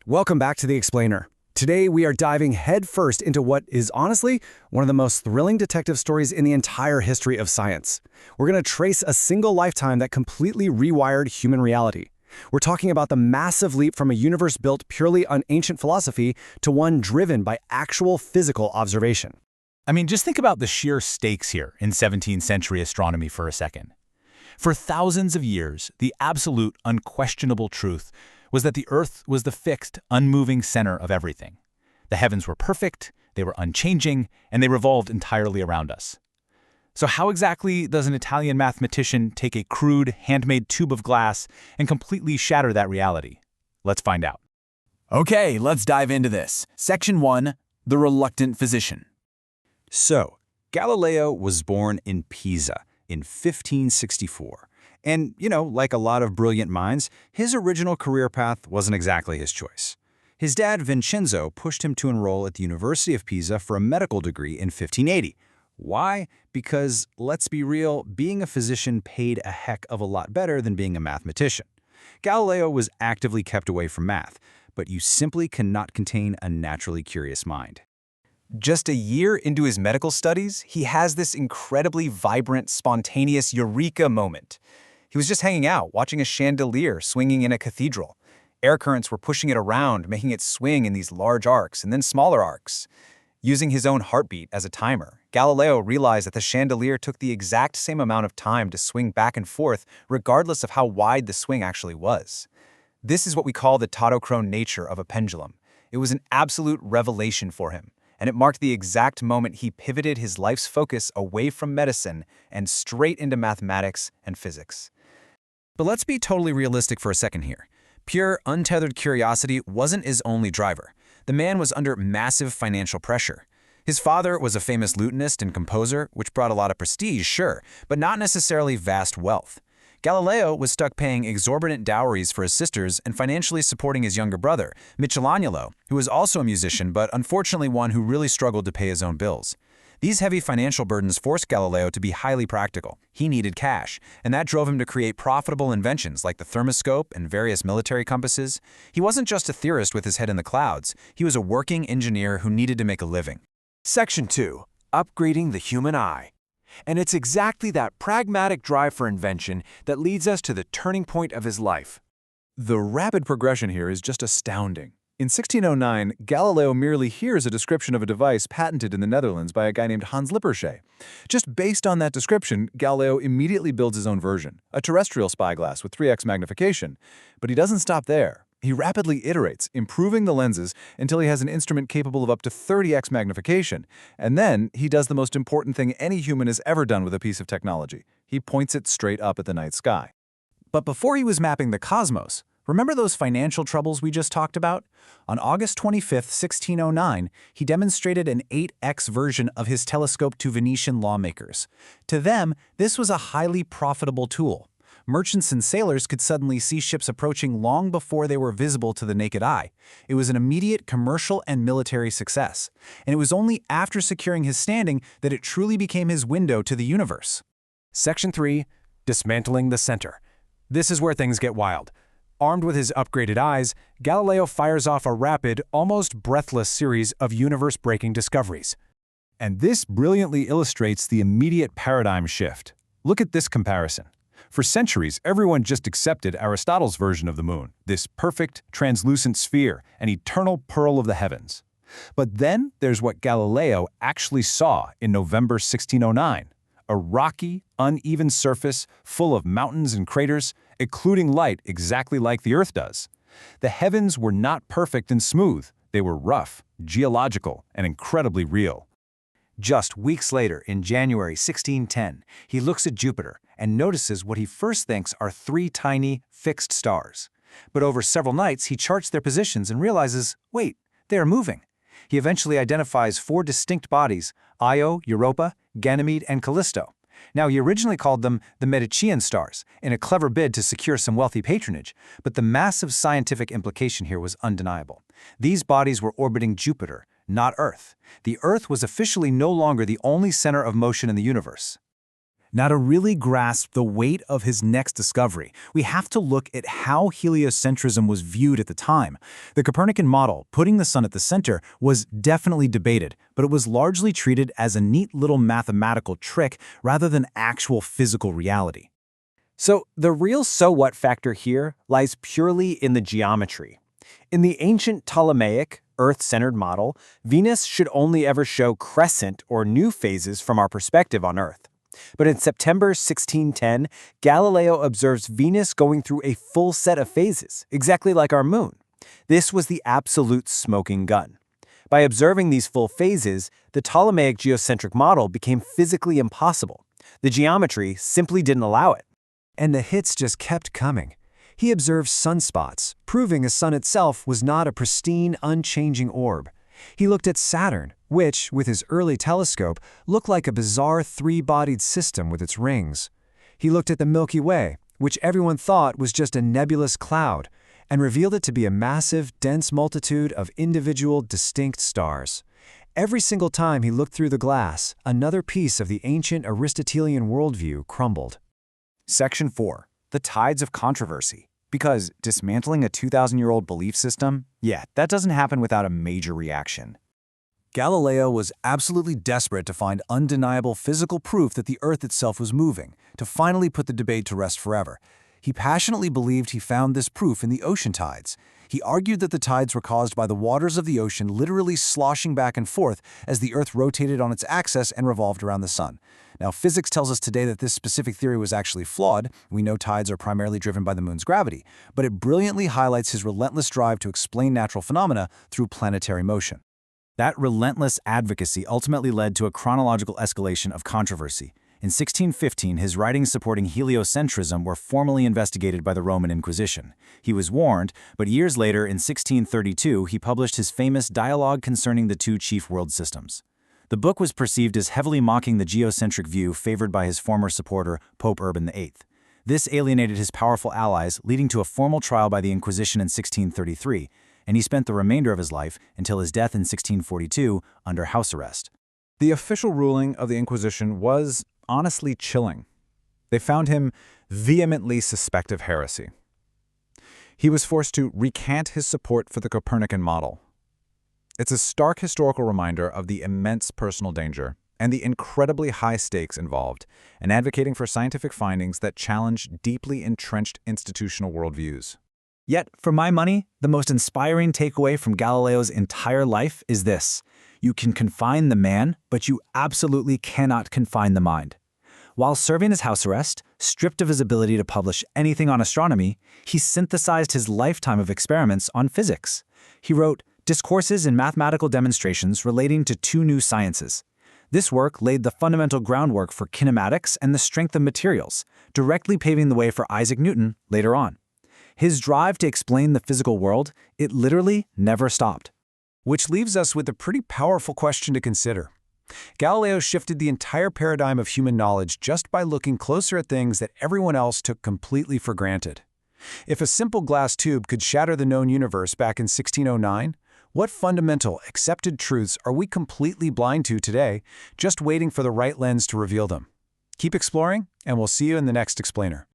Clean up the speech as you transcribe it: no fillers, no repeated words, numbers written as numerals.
Welcome back to The Explainer. Today we are diving headfirst into what is honestly one of the most thrilling detective stories in the entire history of science. We're going to trace a single lifetime that completely rewired human reality. We're talking about the massive leap from a universe built purely on ancient philosophy to one driven by actual physical observation. I mean, just think about the sheer stakes here in 17th century astronomy for a second. For thousands of years, the absolute, unquestionable truth was that the Earth was the fixed, unmoving center of everything. The heavens were perfect, they were unchanging, and they revolved entirely around us. So how exactly does an Italian mathematician take a crude, handmade tube of glass and completely shatter that reality? Let's find out. Okay, let's dive into this. Section 1, The Reluctant Physician. So, Galileo was born in Pisa in 1564. And, like a lot of brilliant minds, his original career path wasn't exactly his choice. His dad, Vincenzo, pushed him to enroll at the University of Pisa for a medical degree in 1580. Why? Because, let's be real, being a physician paid a heck of a lot better than being a mathematician. Galileo was actively kept away from math, but you simply cannot contain a naturally curious mind. Just a year into his medical studies, he has this incredibly vibrant, spontaneous eureka moment. He was just hanging out, watching a chandelier swinging in a cathedral. Air currents were pushing it around, making it swing in these large arcs and then smaller arcs. Using his own heartbeat as a timer, Galileo realized that the chandelier took the exact same amount of time to swing back and forth, regardless of how wide the swing actually was. This is what we call the tautochrone nature of a pendulum. It was an absolute revelation for him, and it marked the exact moment he pivoted his life's focus away from medicine and straight into mathematics and physics. But let's be totally realistic for a second here. Pure, untethered curiosity wasn't his only driver. The man was under massive financial pressure. His father was a famous lutenist and composer, which brought a lot of prestige, sure, but not necessarily vast wealth. Galileo was stuck paying exorbitant dowries for his sisters and financially supporting his younger brother, Michelangelo, who was also a musician but unfortunately one who really struggled to pay his own bills. These heavy financial burdens forced Galileo to be highly practical. He needed cash, and that drove him to create profitable inventions like the thermoscope and various military compasses. He wasn't just a theorist with his head in the clouds. He was a working engineer who needed to make a living. Section 2, Upgrading the Human Eye. And it's exactly that pragmatic drive for invention that leads us to the turning point of his life. The rapid progression here is just astounding. In 1609, Galileo merely hears a description of a device patented in the Netherlands by a guy named Hans Lippershey. Just based on that description, Galileo immediately builds his own version, a terrestrial spyglass with 3x magnification. But he doesn't stop there. He rapidly iterates, improving the lenses until he has an instrument capable of up to 30x magnification. And then he does the most important thing any human has ever done with a piece of technology. He points it straight up at the night sky. But before he was mapping the cosmos, remember those financial troubles we just talked about? On August 25, 1609, he demonstrated an 8x version of his telescope to Venetian lawmakers. To them, this was a highly profitable tool. Merchants and sailors could suddenly see ships approaching long before they were visible to the naked eye. It was an immediate commercial and military success. And it was only after securing his standing that it truly became his window to the universe. Section 3, Dismantling the Center. This is where things get wild. Armed with his upgraded eyes, Galileo fires off a rapid, almost breathless series of universe-breaking discoveries. And this brilliantly illustrates the immediate paradigm shift. Look at this comparison. For centuries, everyone just accepted Aristotle's version of the moon, this perfect, translucent sphere, an eternal pearl of the heavens. But then there's what Galileo actually saw in November 1609. A rocky, uneven surface full of mountains and craters, occluding light exactly like the Earth does. The heavens were not perfect and smooth. They were rough, geological, and incredibly real. Just weeks later, in January 1610, he looks at Jupiter and notices what he first thinks are 3 tiny, fixed stars. But over several nights, he charts their positions and realizes, wait, they are moving. He eventually identifies 4 distinct bodies, Io, Europa, Ganymede, and Callisto. Now, he originally called them the Medicean stars, in a clever bid to secure some wealthy patronage, but the massive scientific implication here was undeniable. These bodies were orbiting Jupiter, not Earth. The Earth was officially no longer the only center of motion in the universe. Now, to really grasp the weight of his next discovery, we have to look at how heliocentrism was viewed at the time. The Copernican model, putting the sun at the center, was definitely debated, but it was largely treated as a neat little mathematical trick rather than actual physical reality. So the real so what factor here lies purely in the geometry. In the ancient Ptolemaic, Earth-centered model, Venus should only ever show crescent or new phases from our perspective on Earth. But in September 1610, Galileo observes Venus going through a full set of phases, exactly like our moon. This was the absolute smoking gun. By observing these full phases, the Ptolemaic geocentric model became physically impossible. The geometry simply didn't allow it. And the hits just kept coming. He observed sunspots, proving the sun itself was not a pristine, unchanging orb. He looked at Saturn, which, with his early telescope, looked like a bizarre three-bodied system with its rings. He looked at the Milky Way, which everyone thought was just a nebulous cloud, and revealed it to be a massive, dense multitude of individual, distinct stars. Every single time he looked through the glass, another piece of the ancient Aristotelian worldview crumbled. Section 4. The Tides of Controversy. Because dismantling a 2,000-year-old belief system, that doesn't happen without a major reaction. Galileo was absolutely desperate to find undeniable physical proof that the Earth itself was moving, to finally put the debate to rest forever. He passionately believed he found this proof in the ocean tides. He argued that the tides were caused by the waters of the ocean literally sloshing back and forth as the Earth rotated on its axis and revolved around the sun. Now, physics tells us today that this specific theory was actually flawed. We know tides are primarily driven by the moon's gravity, but it brilliantly highlights his relentless drive to explain natural phenomena through planetary motion. That relentless advocacy ultimately led to a chronological escalation of controversy. In 1615, his writings supporting heliocentrism were formally investigated by the Roman Inquisition. He was warned, but years later, in 1632, he published his famous Dialogue Concerning the Two Chief World Systems. The book was perceived as heavily mocking the geocentric view favored by his former supporter, Pope Urban VIII. This alienated his powerful allies, leading to a formal trial by the Inquisition in 1633, and he spent the remainder of his life, until his death in 1642, under house arrest. The official ruling of the Inquisition was honestly chilling. They found him vehemently suspect of heresy. He was forced to recant his support for the Copernican model. It's a stark historical reminder of the immense personal danger and the incredibly high stakes involved in advocating for scientific findings that challenge deeply entrenched institutional worldviews. Yet, for my money, the most inspiring takeaway from Galileo's entire life is this: you can confine the man, but you absolutely cannot confine the mind. While serving his house arrest, stripped of his ability to publish anything on astronomy, he synthesized his lifetime of experiments on physics. He wrote Discourses and Mathematical Demonstrations Relating to Two New Sciences. This work laid the fundamental groundwork for kinematics and the strength of materials, directly paving the way for Isaac Newton later on. His drive to explain the physical world, it literally never stopped. Which leaves us with a pretty powerful question to consider. Galileo shifted the entire paradigm of human knowledge just by looking closer at things that everyone else took completely for granted. If a simple glass tube could shatter the known universe back in 1609, what fundamental, accepted truths are we completely blind to today, just waiting for the right lens to reveal them? Keep exploring, and we'll see you in the next explainer.